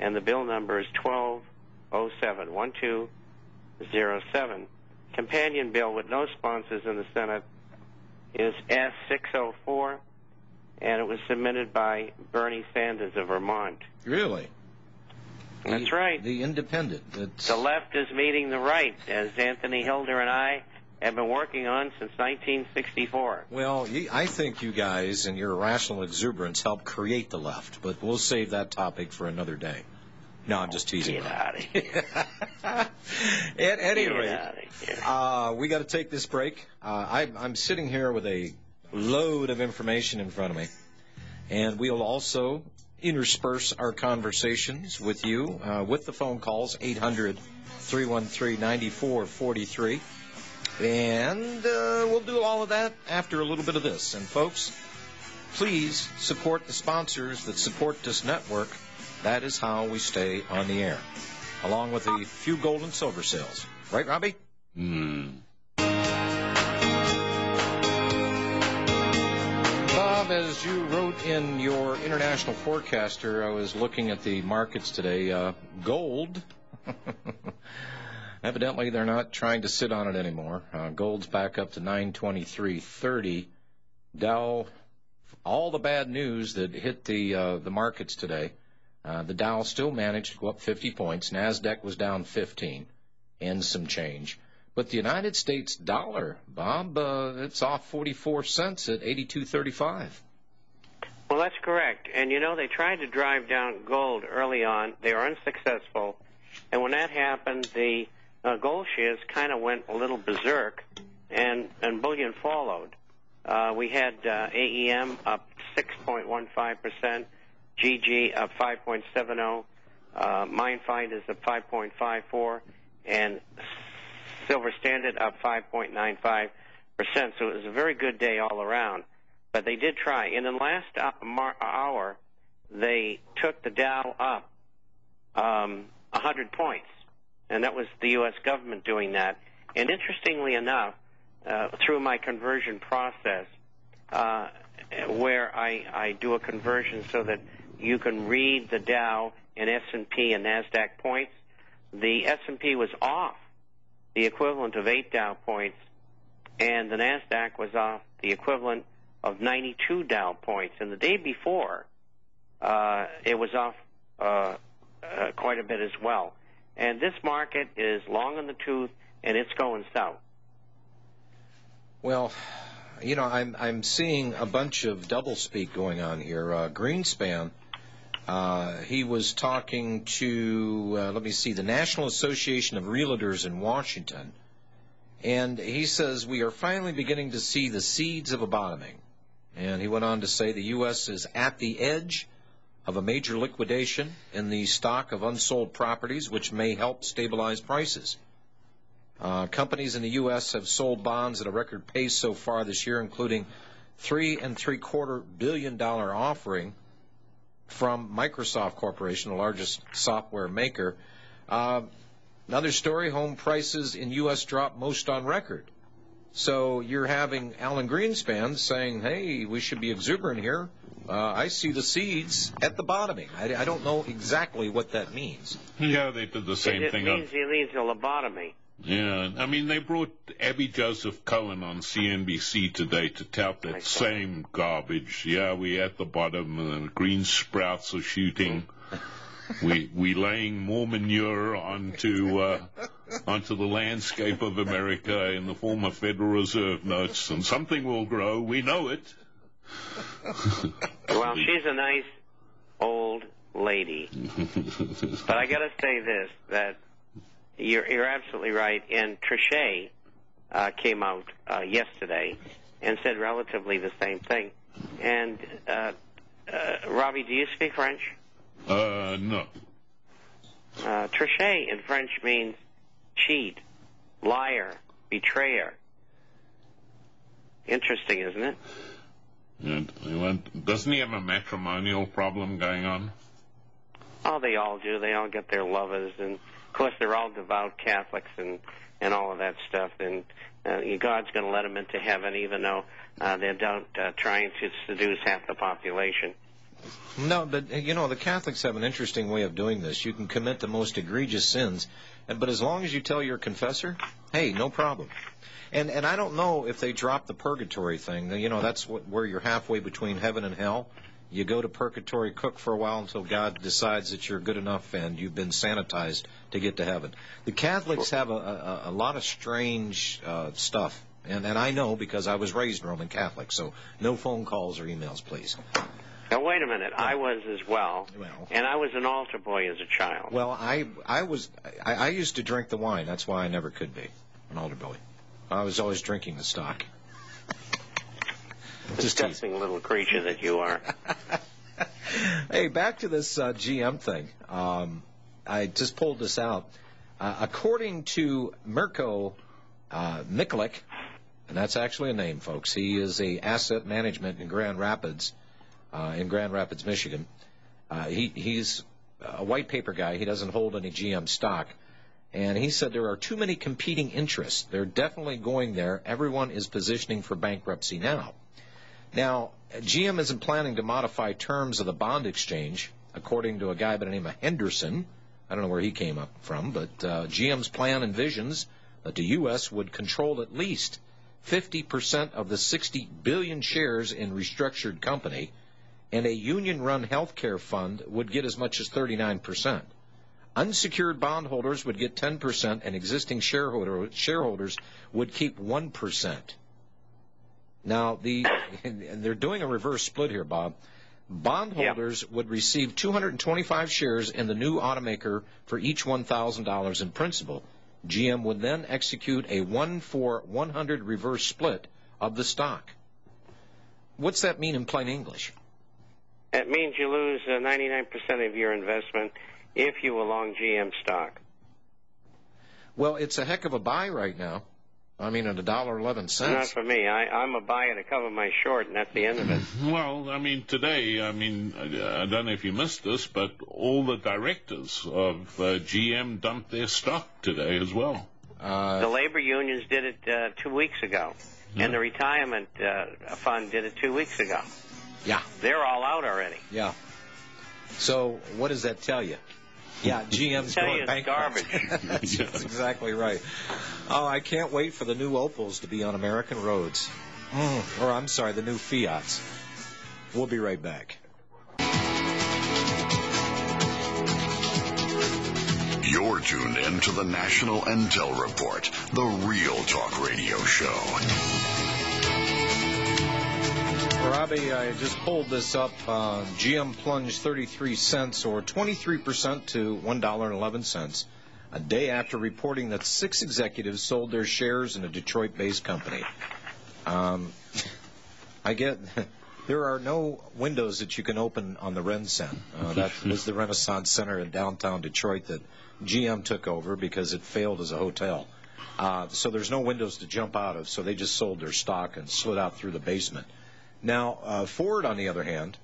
and the bill number is 1207, 1207. Companion bill with no sponsors in the Senate is S604, and it was submitted by Bernie Sanders of Vermont. Really? That's right. The independent. The left is meeting the right, as Anthony Hilder and I have been working on since 1964. Well, I think you guys and your irrational exuberance helped create the left, but we'll save that topic for another day. No, I'm just teasing. Get out of here. At any rate, we got to take this break. I'm sitting here with a load of information in front of me, and we'll also intersperse our conversations with you with the phone calls, 800-313-9443. And we'll do all of that after a little bit of this. And, folks, please support the sponsors that support this network. That is how we stay on the air, along with a few gold and silver sales. Right, Robbie? Bob, as you wrote in your International Forecaster, I was looking at the markets today. Gold, evidently they're not trying to sit on it anymore. Gold's back up to $923.30. Dow, all the bad news that hit the markets today, the Dow still managed to go up 50 points. NASDAQ was down 15 and some change. But the United States dollar, Bob, it's off 44 cents at 82.35. Well, that's correct. And, you know, they tried to drive down gold early on. They were unsuccessful. And when that happened, the gold shares kind of went a little berserk, and bullion followed. We had AEM up 6.15%, GG up 5.70%, Mindfinders up 5.54%, and Silver Standard up 5.95%. So it was a very good day all around. But they did try. And in the last hour, they took the Dow up 100 points. And that was the U.S. government doing that. And interestingly enough, through my conversion process, where I do a conversion so that you can read the Dow and S&P and NASDAQ points, the S&P was off the equivalent of 8 Dow points, and the NASDAQ was off the equivalent of 92 Dow points. And the day before, it was off quite a bit as well. And this market is long in the tooth, and it's going south. Well, you know, I'm seeing a bunch of doublespeak going on here. Greenspan, he was talking to, let me see, the National Association of Realtors in Washington, and he says we are finally beginning to see the seeds of a bottoming. And he went on to say the U.S. is at the edge of a major liquidation in the stock of unsold properties, which may help stabilize prices. Companies in the U.S. have sold bonds at a record pace so far this year, including $3.75 billion offering from Microsoft Corporation, the largest software maker. Another story, home prices in U.S. dropped most on record. So you're having Alan Greenspan saying, hey, we should be exuberant here. I see the seeds at the bottoming. I don't know exactly what that means. Yeah, they did the same thing. It means a lobotomy. Yeah, I mean, they brought Abby Joseph Cohen on CNBC today to tout that same garbage. Yeah, we're at the bottom, and the green sprouts are shooting. We laying more manure onto the landscape of America in the form of Federal Reserve notes, and something will grow. We know it. Well, she's a nice old lady. But I got to say this, that you're absolutely right. And Trichet came out yesterday and said relatively the same thing. And, Robbie, do you speak French? No. Trichet in French means cheat, liar, betrayer. Interesting, isn't it? And doesn't he have a matrimonial problem going on? Oh, they all do. They all get their lovers, and of course they're all devout Catholics and all of that stuff. And God's going to let them into heaven, even though they're trying to seduce half the population. No, but, the Catholics have an interesting way of doing this. You can commit the most egregious sins, but as long as you tell your confessor, hey, no problem. And I don't know if they drop the purgatory thing. That's where you're halfway between heaven and hell. You go to purgatory, cook for a while until God decides that you're good enough and you've been sanitized to get to heaven. The Catholics have a lot of strange stuff, and I know because I was raised Roman Catholic, so no phone calls or emails, please. Now, wait a minute. I was as well, and I was an altar boy as a child. Well, I used to drink the wine. That's why I never could be an altar boy. I was always drinking the stock. Disgusting little creature that you are. Hey, back to this GM thing. I just pulled this out. According to Mirko Mikulik, and that's actually a name, folks. He is a asset management in Grand Rapids, Michigan. He's a white paper guy. He doesn't hold any GM stock. And he said there are too many competing interests. They're definitely going there. Everyone is positioning for bankruptcy now. Now, GM isn't planning to modify terms of the bond exchange, according to a guy by the name of Henderson. I don't know where he came up from, but GM's plan envisions that the U.S. would control at least 50% of the 60 billion shares in restructured company, and a union-run health care fund would get as much as 39%. Unsecured bondholders would get 10%, and existing shareholders would keep 1%. Now, they're doing a reverse split here, Bob. Bondholders would receive 225 shares in the new automaker for each $1,000 in principal. GM would then execute a 1-for-100 reverse split of the stock. What's that mean in plain English? It means you lose 99% of your investment if you were long GM stock. Well, it's a heck of a buy right now. I mean, at $1.11. Not for me. I'm a buyer to cover my short, and that's the end of it. Well, today, I don't know if you missed this, but all the directors of GM dumped their stock today as well. The labor unions did it 2 weeks ago, and the retirement fund did it 2 weeks ago. Yeah. They're all out already. Yeah. So what does that tell you? Yeah, GM's going bankrupt. Garbage. That's exactly right. Oh, I can't wait for the new Opals to be on American roads. Or, I'm sorry, the new Fiats. We'll be right back. You're tuned in to the National Intel Report, the Real Talk Radio Show. Robbie, I just pulled this up. GM plunged 33 cents or 23% to $1.11 a day after reporting that 6 executives sold their shares in a Detroit-based company. I get there are no windows that you can open on the Ren Center. That was the Renaissance Center in downtown Detroit that GM took over because it failed as a hotel. So there's no windows to jump out of, so they just sold their stock and slid out through the basement. Now, Ford, on the other hand,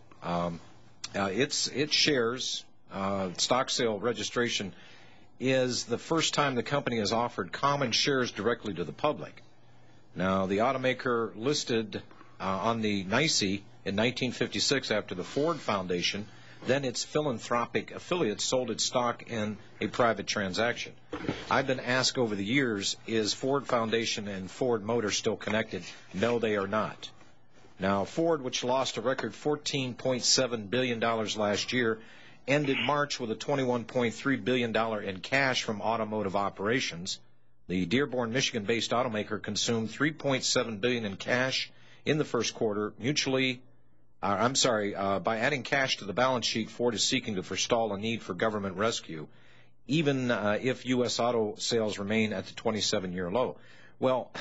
its shares, stock sale registration, is the first time the company has offered common shares directly to the public. Now, the automaker listed on the NYSE in 1956 after the Ford Foundation, then its philanthropic affiliate sold its stock in a private transaction. I've been asked over the years, is Ford Foundation and Ford Motor still connected? No, they are not. Now, Ford, which lost a record $14.7 billion last year, ended March with a $21.3 billion in cash from automotive operations. The Dearborn, Michigan-based automaker consumed $3.7 billion in cash in the first quarter. By adding cash to the balance sheet, Ford is seeking to forestall a need for government rescue, even if U.S. auto sales remain at the 27-year low. Well,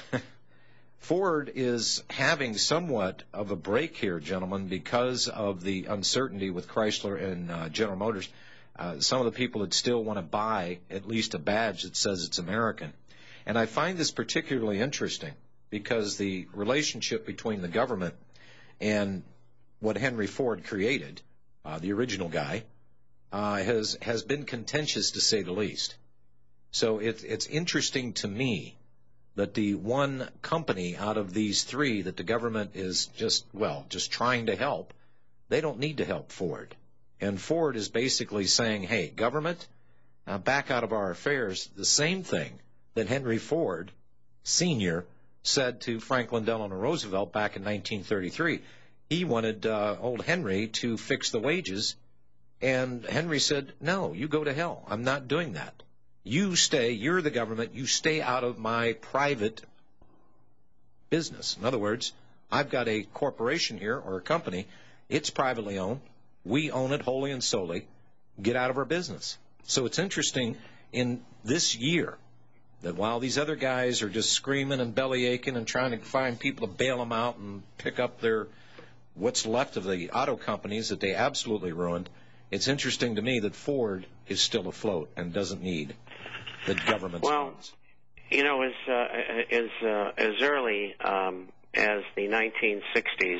Ford is having somewhat of a break here, gentlemen, because of the uncertainty with Chrysler and General Motors. Some of the people that still want to buy at least a badge that says it's American. And I find this particularly interesting because the relationship between the government and what Henry Ford created, the original guy, has been contentious to say the least. So it's interesting to me that the one company out of these three that the government is just trying to help they don't need to help Ford. And Ford is basically saying, hey, government, back out of our affairs, the same thing that Henry Ford Sr. said to Franklin Delano Roosevelt back in 1933. He wanted old Henry to fix the wages, and Henry said, no, you go to hell. I'm not doing that. You stay, you're the government, you stay out of my private business. In other words, I've got a corporation here, or a company, it's privately owned, we own it wholly and solely, get out of our business. So it's interesting in this year that while these other guys are just screaming and belly aching and trying to find people to bail them out and pick up their what's left of the auto companies that they absolutely ruined, it's interesting to me that Ford is still afloat and doesn't need the government's funds. You know, as early as the 1960s,